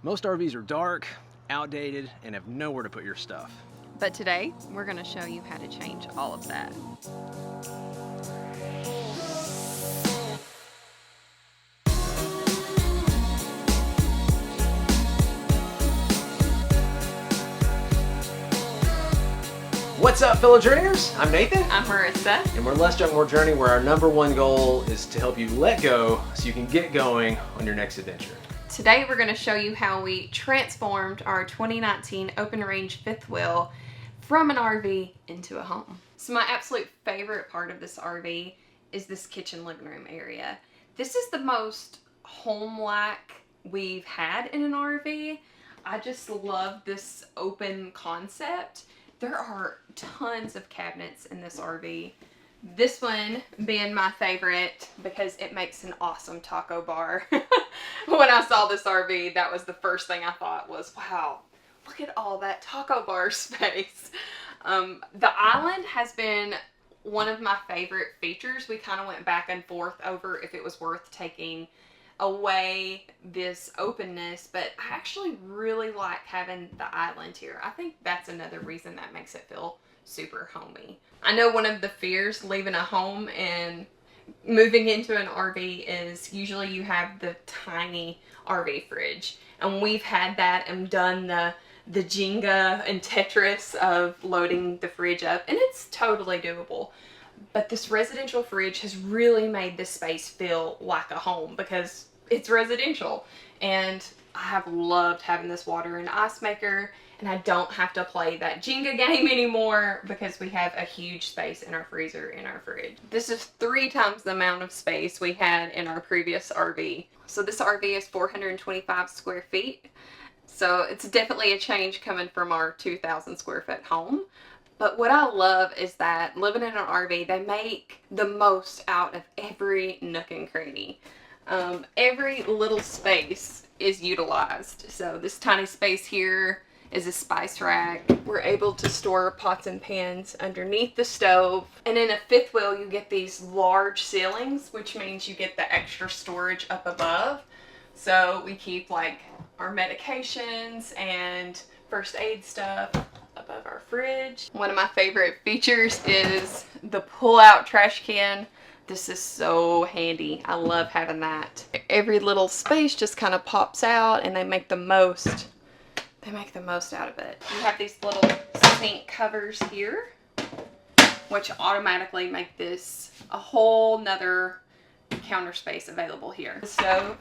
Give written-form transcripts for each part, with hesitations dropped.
Most RVs are dark, outdated, and have nowhere to put your stuff. But today, we're going to show you how to change all of that. What's up, fellow journeyers? I'm Nathan. I'm Marissa. And we're Less Junk, More Journey, where our #1 goal is to help you let go so you can get going on your next adventure. Today, we're going to show you how we transformed our 2019 open range fifth wheel from an RV into a home. So my absolute favorite part of this RV is this kitchen living room area. This is the most home-like we've had in an RV. I just love this open concept. There are tons of cabinets in this RV. This one being my favorite because it makes an awesome taco bar. When I saw this RV, that was the first thing I thought was, wow, look at all that taco bar space. The island has been one of my favorite features. We kind of went back and forth over if it was worth taking away this openness, but I actually really like having the island here. I think that's another reason that makes it feel super homey. I know one of the fears leaving a home and moving into an RV is usually you have the tiny RV fridge, and we've had that and done the Jenga and Tetris of loading the fridge up, and it's totally doable. But this residential fridge has really made this space feel like a home because it's residential, and I have loved having this water and ice maker, and I don't have to play that Jenga game anymore because we have a huge space in our freezer and our fridge. This is 3 times the amount of space we had in our previous RV. So this RV is 425 square feet. So it's definitely a change coming from our 2,000 square foot home. But what I love is that living in an RV, they make the most out of every nook and cranny. Every little space is utilized. So this tiny space here is a spice rack. We're able to store pots and pans underneath the stove. And in a fifth wheel, you get these large ceilings, which means you get the extra storage up above. So we keep like our medications and first aid stuff above our fridge. One of my favorite features is the Pullout Trashcan. This is so handy. I love having that. Every little space just kind of pops out, and they make the most. They make the most out of it. You have these little sink covers here, which automatically make this a whole nother counter space available here. The stove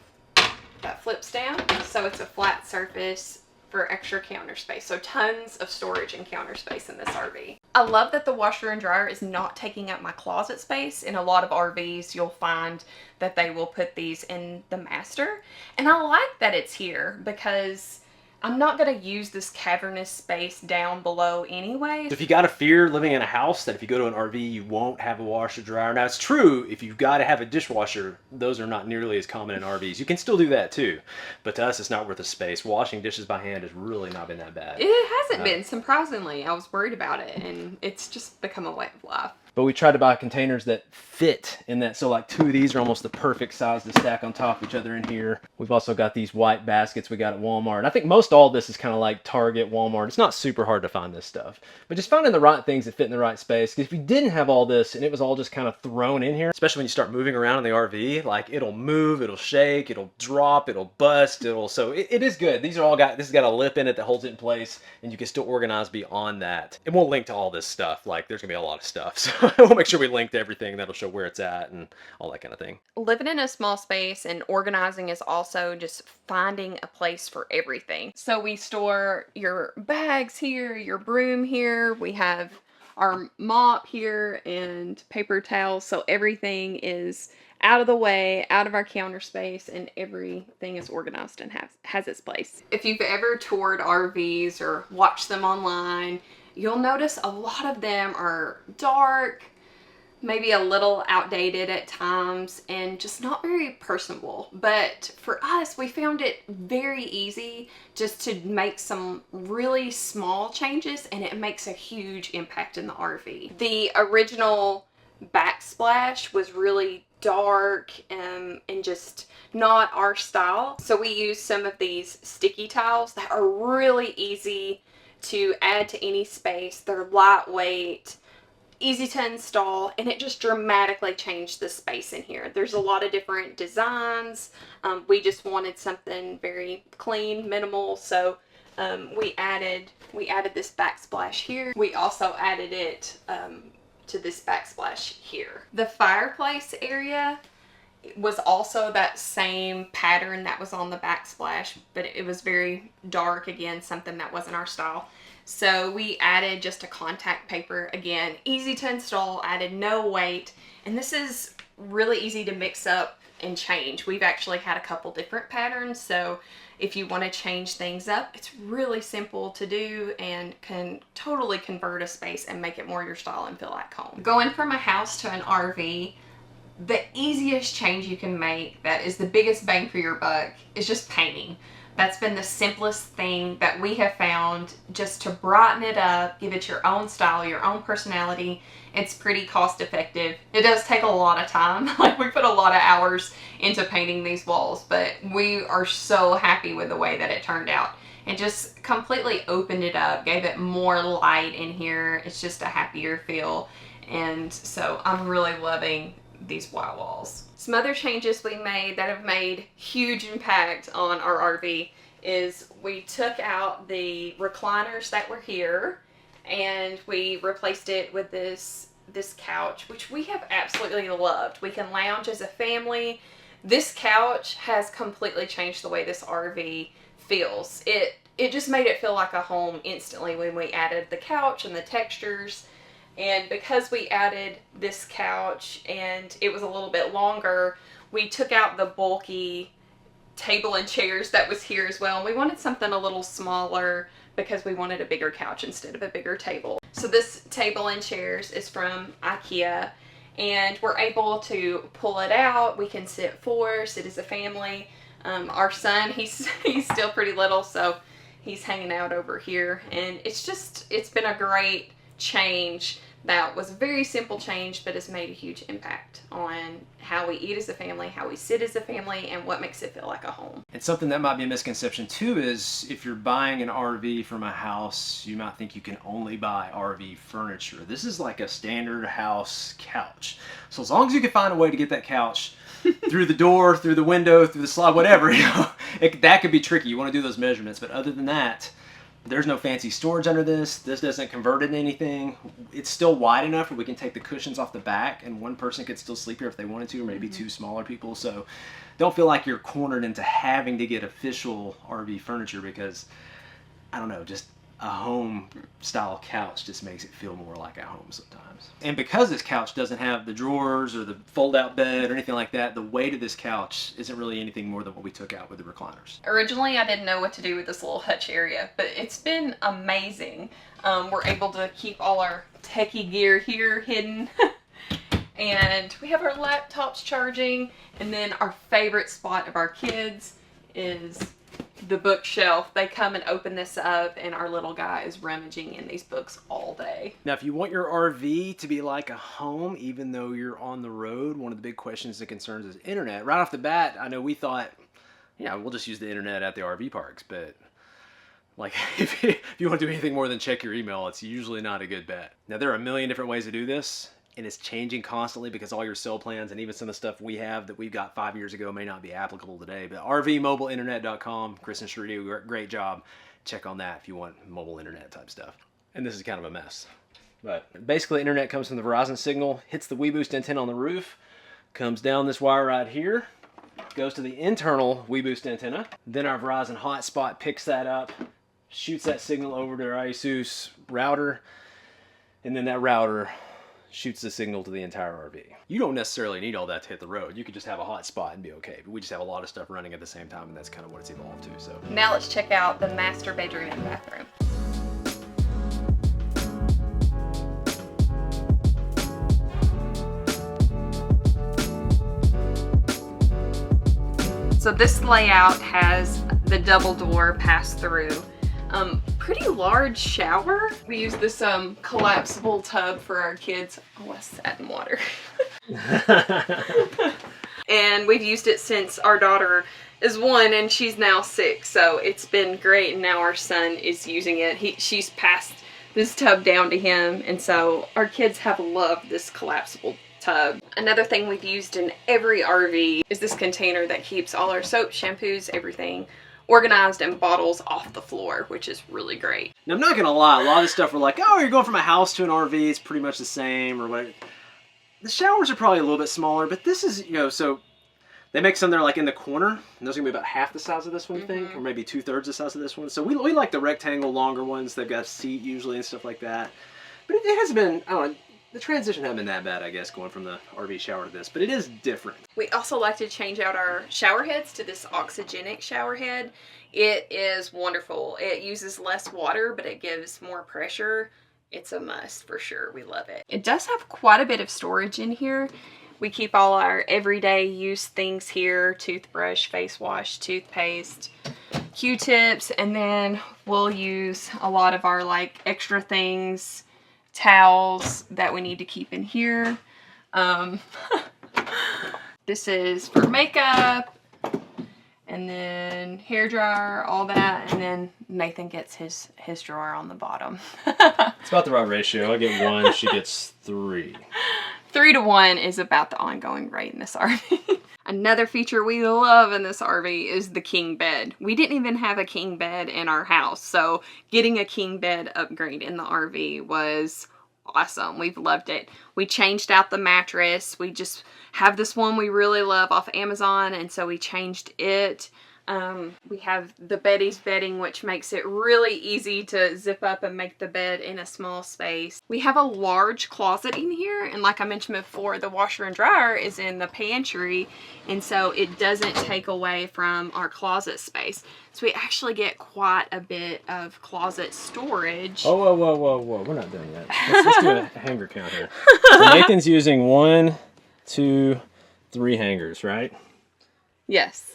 that flips down, so it's a flat surface for extra counter space. So tons of storage and counter space in this RV. I love that the washer and dryer is not taking up my closet space. In a lot of RVs, you'll find that they will put these in the master. And I like that it's here because I'm not going to use this cavernous space down below anyway. So if you got a fear living in a house that if you go to an RV you won't have a washer dryer. Now it's true, if you've got to have a dishwasher, those are not nearly as common in RVs. You can still do that too, but to us it's not worth the space. Washing dishes by hand has really not been that bad. It hasn't been, surprisingly. I was worried about it, and it's just become a way of life. But we tried to buy containers that fit in that. So like 2 of these are almost the perfect size to stack on top of each other in here. We've also got these white baskets we got at Walmart. And I think most all this is kind of like Target, Walmart. It's not super hard to find this stuff. But just finding the right things that fit in the right space. Because if you didn't have all this and it was all just kind of thrown in here, especially when you start moving around in the RV, like it'll move, it'll shake, it'll drop, it'll bust, so it is good. These are all this has got a lip in it that holds it in place, and you can still organize beyond that. And we'll link to all this stuff. Like there's gonna be a lot of stuff. So we'll make sure we link to everything. That'll show where it's at and all that kind of thing. Living in a small space and organizing is also just finding a place for everything. So we store your bags here, your broom here. We have our mop here and paper towels. So everything is out of the way, out of our counter space, and everything is organized and has its place. If you've ever toured RVs or watched them online, you'll notice a lot of them are dark, maybe a little outdated at times, and just not very personable. But for us, we found it very easy just to make some really small changes, and it makes a huge impact in the RV. The original backsplash was really dark and just not our style. So we use some of these sticky tiles that are really easy to add to any space. They're lightweight, easy to install, and it just dramatically changed the space in here. There's a lot of different designs. We just wanted something very clean, minimal, so we added this backsplash here. We also added it to this backsplash here. The fireplace area was also that same pattern that was on the backsplash, but it was very dark, again, something that wasn't our style. So we added just a contact paper, again, easy to install, added no weight, and this is really easy to mix up and change. We've actually had a couple different patterns, so if you want to change things up, it's really simple to do and can totally convert a space and make it more your style and feel like home. Going from a house to an RV, the easiest change you can make that is the biggest bang for your buck is just painting. That's been the simplest thing that we have found, just to brighten it up, give it your own style, your own personality. It's pretty cost effective. It does take a lot of time. Like, we put a lot of hours into painting these walls, but we are so happy with the way that it turned out. It just completely opened it up, gave it more light in here. It's just a happier feel. And so I'm really loving these white walls. Some other changes we made that have made huge impact on our RV is we took out the recliners that were here and we replaced it with this couch, which we have absolutely loved. We can lounge as a family. This couch has completely changed the way this RV feels. It just made it feel like a home instantly when we added the couch and the textures. And because we added this couch and it was a little bit longer, we took out the bulky table and chairs that was here as well. And we wanted something a little smaller because we wanted a bigger couch instead of a bigger table. So this table and chairs is from IKEA, and we're able to pull it out. We can sit four, sit as a family. Our son, he's still pretty little, so he's hanging out over here. And it's been a great change. That was a very simple change, but has made a huge impact on how we eat as a family, how we sit as a family, and what makes it feel like a home. And something that might be a misconception too is if you're buying an RV from a house, you might think you can only buy RV furniture. This is like a standard house couch. So as long as you can find a way to get that couch through the door, through the window, through the slide, whatever, you know, that could be tricky. You want to do those measurements, but other than that, there's no fancy storage under this. This doesn't convert into anything. It's still wide enough where we can take the cushions off the back and one person could still sleep here if they wanted to, or maybe two smaller people. So don't feel like you're cornered into having to get official RV furniture, because, I don't know, just a home style couch just makes it feel more like a home sometimes. And because this couch doesn't have the drawers or the fold out bed or anything like that, the weight of this couch isn't really anything more than what we took out with the recliners. Originally, I didn't know what to do with this little hutch area, but it's been amazing. We're able to keep all our techie gear here hidden. And we have our laptops charging. And then our favorite spot of our kids is the bookshelf. They come and open this up and our little guy is rummaging in these books all day. Now, if you want your RV to be like a home, even though you're on the road, one of the big questions and concerns is internet. Right off the bat, I know we thought, yeah, we'll just use the internet at the RV parks, but like if you want to do anything more than check your email, it's usually not a good bet. Now, there are a million different ways to do this, and it's changing constantly because all your cell plans and even some of the stuff we have that we've got 5 years ago may not be applicable today. But rvmobileinternet.com, Chris and Sheila D do a great job. Check on that if you want mobile internet type stuff. And this is kind of a mess. But basically, internet comes from the Verizon signal, hits the WeBoost antenna on the roof, comes down this wire right here, goes to the internal WeBoost antenna. Then our Verizon hotspot picks that up, shoots that signal over to our ASUS router, and then that router shoots the signal to the entire RV. You don't necessarily need all that to hit the road. You could just have a hotspot and be okay. But we just have a lot of stuff running at the same time, and that's kind of what it's evolved to. So now let's check out the master bedroom and bathroom. So this layout has the double door pass through. Pretty large shower. We use this collapsible tub for our kids. Oh, I sat in water. And we've used it since our daughter is 1 and she's now 6, so it's been great. And now our son is using it. She's passed this tub down to him, and so our kids have loved this collapsible tub. Another thing we've used in every RV is this container that keeps all our soap, shampoos, everything organized in bottles off the floor, which is really great. Now, I'm not gonna lie, a lot of this stuff we're like, oh, you're going from a house to an RV, it's pretty much the same, or what. The showers are probably a little bit smaller, but this is, you know, so they make some that are like in the corner, and those are gonna be about half the size of this one, I think, or maybe 2/3 the size of this one. So we like the rectangle, longer ones. They've got a seat usually and stuff like that. But it hasn't been, I don't know, the transition hasn't been that bad, I guess, going from the RV shower to this, but it is different. We also like to change out our shower heads to this oxygenic shower head. It is wonderful. It uses less water, but it gives more pressure. It's a must for sure. We love it. It does have quite a bit of storage in here. We keep all our everyday use things here: toothbrush, face wash, toothpaste, Q-tips, and then we'll use a lot of our like extra things, towels that we need to keep in here. This is for makeup, and then hair dryer, all that, and then Nathan gets his drawer on the bottom. It's about the right ratio. I get 1, she gets 3. 3 to 1 is about the ongoing rate in this RV. Another feature we love in this RV is the king bed. We didn't even have a king bed in our house, so getting a king bed upgrade in the RV was awesome. We've loved it. We changed out the mattress. We just have this one we really love off Amazon, and so we changed it. We have the Betty's bedding, which makes it really easy to zip up and make the bed in a small space. We have a large closet in here, and like I mentioned before, the washer and dryer is in the pantry, and so it doesn't take away from our closet space. So we actually get quite a bit of closet storage. Oh, whoa. We're not done yet. Let's do a hanger count here. So Nathan's using 1, 2, 3 hangers, right? Yes.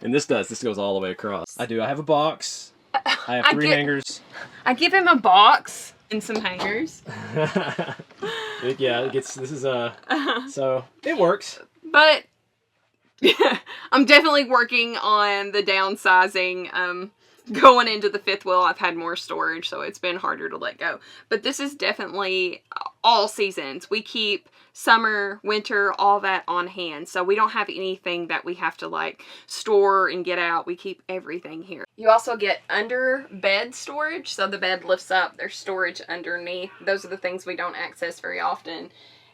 And this goes all the way across. I have a box. I have 3 hangers. I give him a box and some hangers. Yeah, so it works. But I'm definitely working on the downsizing. Going into the 5th wheel, I've had more storage, so it's been harder to let go. But this is definitely all seasons. We keep summer, winter, all that on hand. So we don't have anything that we have to like store and get out. We keep everything here. You also get under bed storage. So the bed lifts up, there's storage underneath. Those are the things we don't access very often.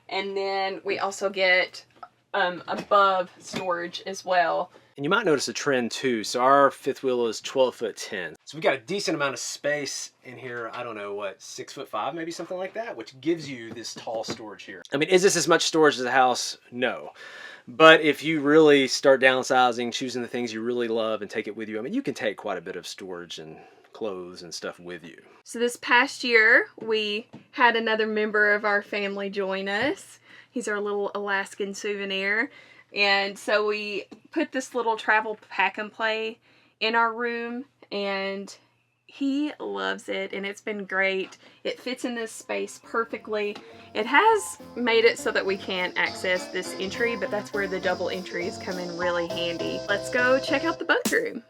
And then we also get above storage as well. And you might notice a trend too. So our 5th wheel is 12'10". So we got a decent amount of space in here. I don't know what, 6'5", maybe something like that, which gives you this tall storage here. I mean, is this as much storage as a house? No. But if you really start downsizing, choosing the things you really love and take it with you, I mean, you can take quite a bit of storage and clothes and stuff with you. So this past year, we had another member of our family join us. He's our little Alaskan souvenir. And so we put this little travel pack and play in our room, and he loves it, and it's been great. It fits in this space perfectly. It has made it so that we can't access this entry, but that's where the double entries come in really handy. Let's go check out the bunk room.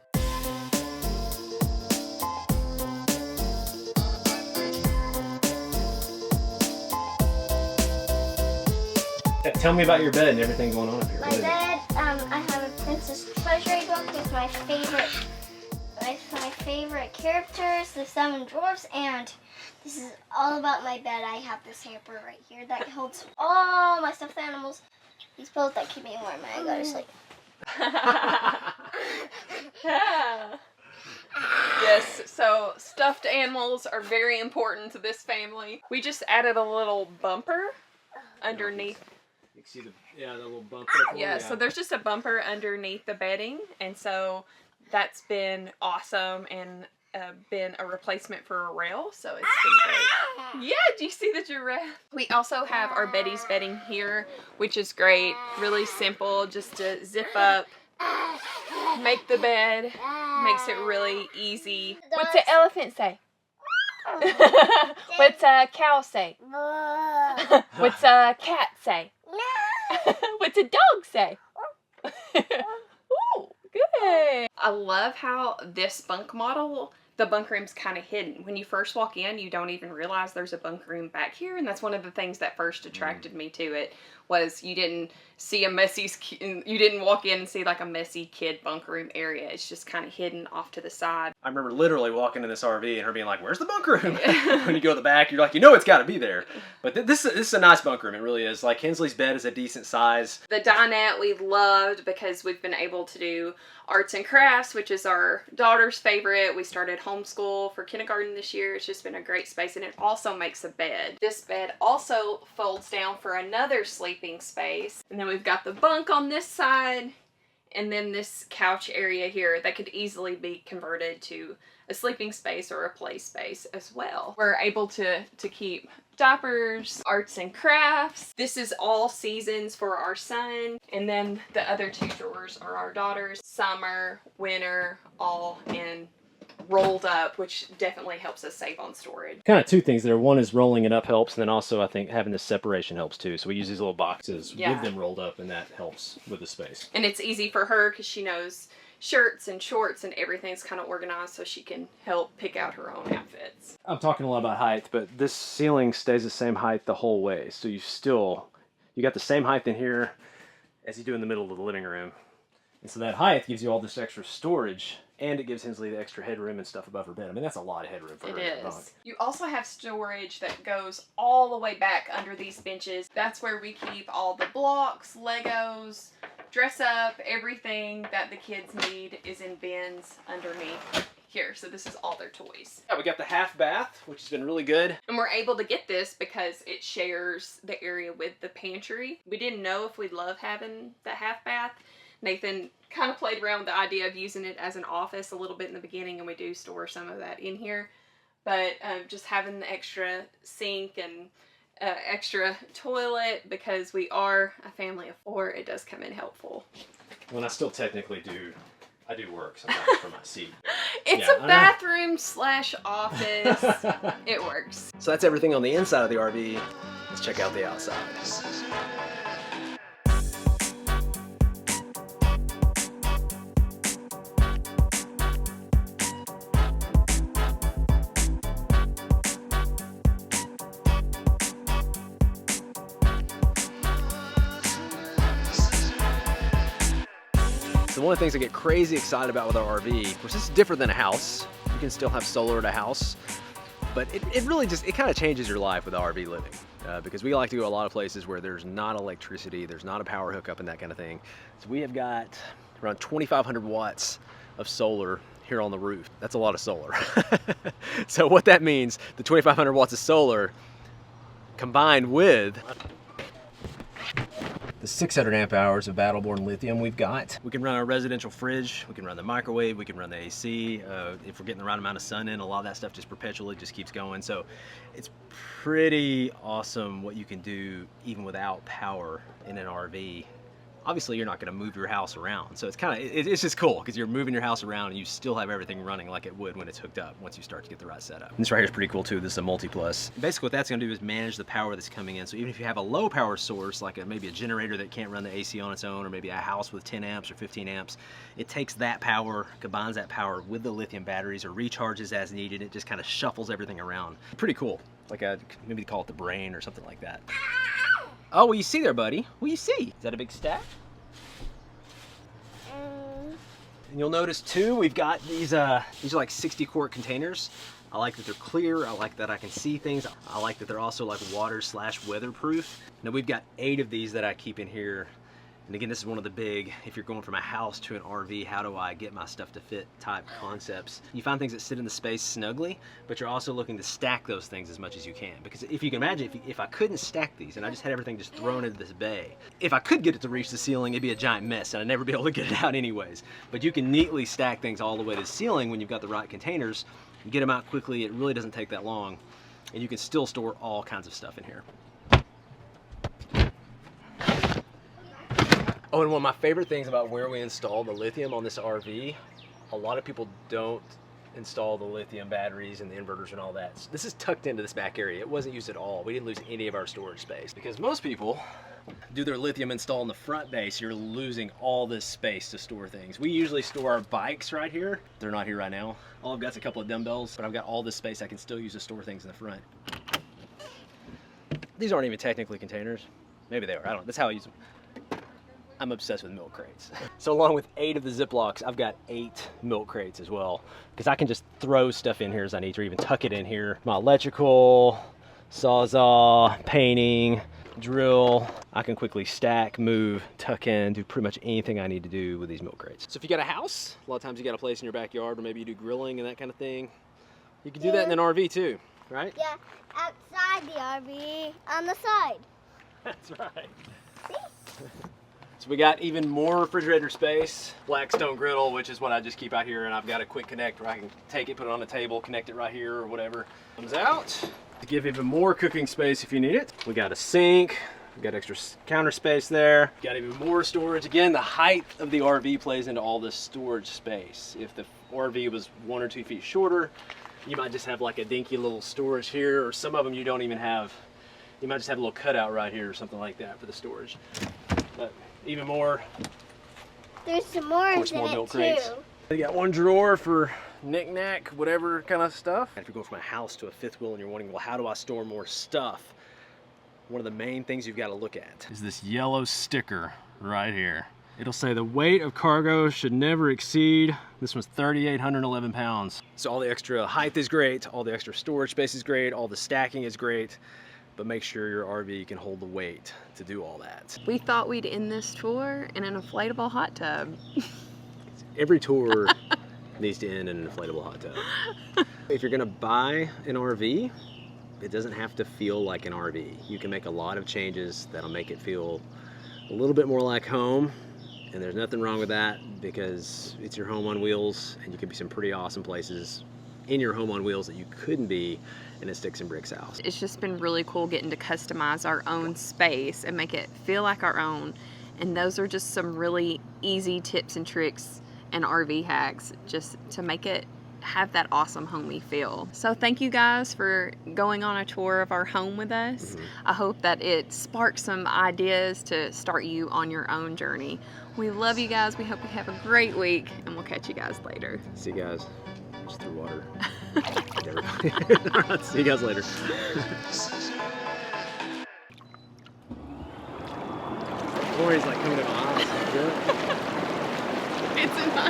Tell me about your bed and everything going on up here. My bed, I have a Princess Treasury book with my favorite characters, the 7 dwarfs, and this is all about my bed. I have this hamper right here that holds all my stuffed animals. These pillows that keep me warm when I go to sleep. Yes, so stuffed animals are very important to this family. We just added a little bumper underneath. You can see the little bumper. Yeah, so there's just a bumper underneath the bedding, and so that's been awesome and been a replacement for a rail, so it's been great. Yeah, do you see the giraffe? We also have our Betty's bedding here, which is great. Really simple, just to zip up, make the bed, makes it really easy. What's the elephant say? What's a cow say? What's a cat say? What's a dog say? Ooh, good. I love how this bunk model, the bunk room's kind of hidden. When you first walk in, you don't even realize there's a bunk room back here, and that's one of the things that first attracted me to it, was you didn't see you didn't walk in and see like a messy kid bunk room area. It's just kind of hidden off to the side. I remember literally walking in this RV and her being like, "Where's the bunk room?" When you go to the back, you're like, you know it's got to be there. But this is a nice bunk room. It really is. Like, Hensley's bed is a decent size. The dinette we loved because we've been able to do arts and crafts, which is our daughter's favorite. We started homeschool for kindergarten this year. It's just been a great space, and it also makes a bed. This bed also folds down for another sleeping space. And then we've got the bunk on this side, and then this couch area here that could easily be converted to a sleeping space or a play space as well. We're able to keep diapers, arts and crafts. This is all seasons for our son. And then the other two drawers are our daughters. Summer, winter, all in rolled up, which definitely helps us save on storage. Kind of two things there. One is rolling it up helps, and then also I think having this separation helps too. So we use these little boxes with them rolled up, and that helps with the space. And it's easy for her because she knows shirts and shorts and everything's kind of organized, so she can help pick out her own outfits. I'm talking a lot about height, but this ceiling stays the same height the whole way. So you got the same height in here as you do in the middle of the living room. And so that height gives you all this extra storage, and it gives Hensley the extra headroom and stuff above her bed. I mean, that's a lot of headroom for her. It is. You also have storage that goes all the way back under these benches. That's where we keep all the blocks, Legos, dress up, everything that the kids need is in bins underneath here. So this is all their toys. Yeah, we got the half bath, which has been really good. And we're able to get this because it shares the area with the pantry. We didn't know if we'd love having the half bath. Nathan kind of played around with the idea of using it as an office a little bit in the beginning, and we do store some of that in here. But just having the extra sink and extra toilet, because we are a family of 4, it does come in helpful. When I still technically I do work sometimes from my seat. It's a bathroom / office. It works. So that's everything on the inside of the RV. Let's check out the outside. So one of the things I get crazy excited about with our RV, of course this is different than a house. You can still have solar at a house, but it really just, it kind of changes your life with RV living. Because we like to go a lot of places where there's not electricity, there's not a power hookup and that kind of thing. So we have got around 2,500 watts of solar here on the roof. That's a lot of solar. So what that means, the 2,500 watts of solar combined with the 600 amp hours of battle-born lithium we've got. We can run our residential fridge, we can run the microwave, we can run the AC. If we're getting the right amount of sun in, a lot of that stuff just perpetually just keeps going. So it's pretty awesome what you can do even without power in an RV. Obviously you're not going to move your house around, so it's just cool because you're moving your house around and you still have everything running like it would when it's hooked up once you start to get the right setup. And this right here is pretty cool too. This is a multi-plus. Basically what that's going to do is manage the power that's coming in. So even if you have a low power source, like maybe a generator that can't run the AC on its own, or maybe a house with 10 amps or 15 amps, it takes that power, combines that power with the lithium batteries, or recharges as needed. It just kind of shuffles everything around. Pretty cool. Like maybe call it the brain or something like that. Oh, what you see there, buddy? What you see? Is that a big stack? And you'll notice too, we've got these are like 60 quart containers. I like that they're clear. I like that I can see things. I like that they're also like water / weatherproof. Now we've got 8 of these that I keep in here. And again, this is one of the big, if you're going from a house to an RV, how do I get my stuff to fit type concepts. You find things that sit in the space snugly, but you're also looking to stack those things as much as you can. Because if you can imagine, if I couldn't stack these and I just had everything just thrown into this bay, if I could get it to reach the ceiling, it'd be a giant mess and I'd never be able to get it out anyways. But you can neatly stack things all the way to the ceiling when you've got the right containers. You get them out quickly, it really doesn't take that long, and you can still store all kinds of stuff in here. Oh, and one of my favorite things about where we installed the lithium on this RV, a lot of people don't install the lithium batteries and the inverters and all that. So this is tucked into this back area. It wasn't used at all. We didn't lose any of our storage space because most people do their lithium install in the front base. You're losing all this space to store things. We usually store our bikes right here. They're not here right now. All I've got is a couple of dumbbells, but I've got all this space I can still use to store things in the front. These aren't even technically containers. Maybe they are, I don't know. That's how I use them. I'm obsessed with milk crates. So along with 8 of the Ziplocs, I've got 8 milk crates as well, because I can just throw stuff in here as I need to, or even tuck it in here. My electrical, sawzall, painting, drill. I can quickly stack, move, tuck in, do pretty much anything I need to do with these milk crates. So if you got a house, a lot of times you got a place in your backyard, or maybe you do grilling and that kind of thing, you can do that in an RV too, right? Yeah, outside the RV, on the side. That's right. See? So we got even more refrigerator space. Blackstone Griddle, which is what I just keep out here, and I've got a quick connect where I can take it, put it on the table, connect it right here or whatever. Comes out to give even more cooking space if you need it. We got a sink, we got extra counter space there. Got even more storage. Again, the height of the RV plays into all this storage space. If the RV was 1 or 2 feet shorter, you might just have like a dinky little storage here, or some of them you don't even have. You might just have a little cutout right here or something like that for the storage. But even more. There's some more in milk it crates. too. You got one drawer for knick-knack, whatever kind of stuff. If you're going from a house to a fifth wheel and you're wondering, well, how do I store more stuff? One of the main things you've got to look at is this yellow sticker right here. It'll say the weight of cargo should never exceed, this one's 3,811 pounds. So all the extra height is great, all the extra storage space is great, all the stacking is great, but make sure your RV can hold the weight to do all that. We thought we'd end this tour in an inflatable hot tub. Every tour needs to end in an inflatable hot tub. If you're gonna buy an RV, it doesn't have to feel like an RV. You can make a lot of changes that'll make it feel a little bit more like home, and there's nothing wrong with that because it's your home on wheels, and you can be some pretty awesome places in your home on wheels that you couldn't be in a sticks and bricks house. It's just been really cool getting to customize our own space and make it feel like our own. And those are just some really easy tips and tricks and RV hacks just to make it have that awesome homey feel. So thank you guys for going on a tour of our home with us. I hope that it sparks some ideas to start you on your own journey. We love you guys. We hope you have a great week, and we'll catch you guys later. See you guys. Just through water. Everybody. See you guys later. Corey's like coming to my eyes. It's in my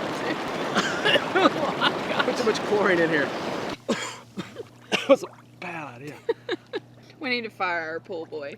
Put too much chlorine in here. That was a bad idea. We need to fire our pool boy.